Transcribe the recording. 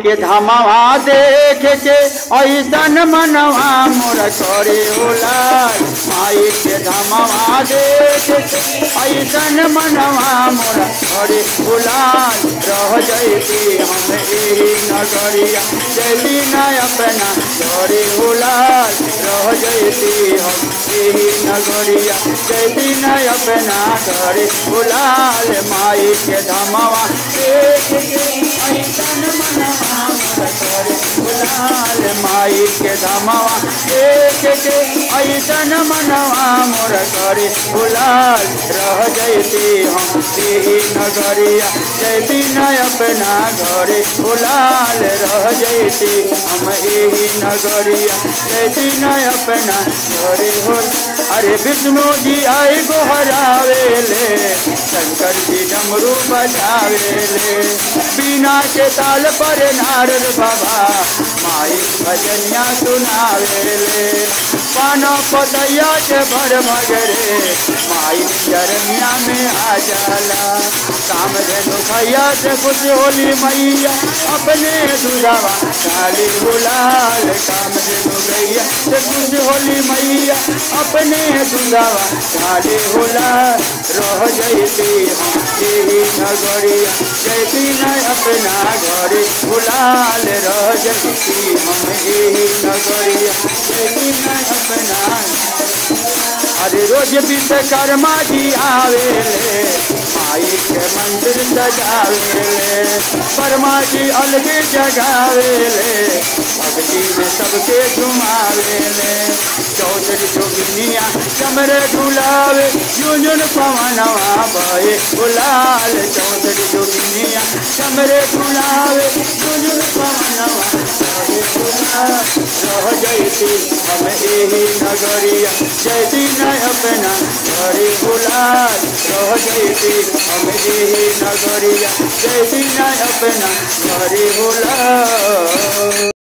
के धमवा देख के ऐसन मनवा मोर करे उलाल। माई के धमवा देख के ऐसन मनवा मोर करे उलाल। रह जैती हम एही नगरिया जैती न अपना करे उलाल। रह जैती हम एही नगरिया जैती न अपना करे उलाल। माई के धमवा देख के ऐसन मनवा मोर करे उलाल। माई के धमवा देख के ऐसन मनवा मोर करे उलाल। रह जैती हम एही नगरिया जैती न अपना घरे उलाल। रह जैती हम एही नगरिया जैती न अपना घरे उलाल। अरे विष्णु जी आए गोहरावेले शंकर जी डमरू बजावेले। बीना के ताल पर नारद बाबा माई भजनिया सुनावेले। पाना पतैया के भर भगरे माई चरनिया में आ जाला। कामधेनु भैया से खुश होली मैया अपने दुधावा काली गुलाल। कामधेनु भैया से खुश होली मैया अपने दुधावा काली गुलाल। रह जैती हम एही नगरिया जैती न अपना घरे गुलाल। रह जैती हम एही नगरिया जैती न अपना। अरे रोज विश्वकर्मा जी आवेले माई के मंदिर सजावेले। वर्मा जी अलगे जगावेले भक्ति में सबके झुमावेले। चौधरी जोगिनिया चमरे झुलावे झुंझुन पवनवा बहे गुलाल। चौधरी जोगिनिया चमरे झुलावे झुंझुन पवनवा बहे गुलाल। रह जैती हम एही नगरिया जैती न अपना घरे गुलाल। रह जैती हम एही नगरिया जैती न अपना घरे गुलाल।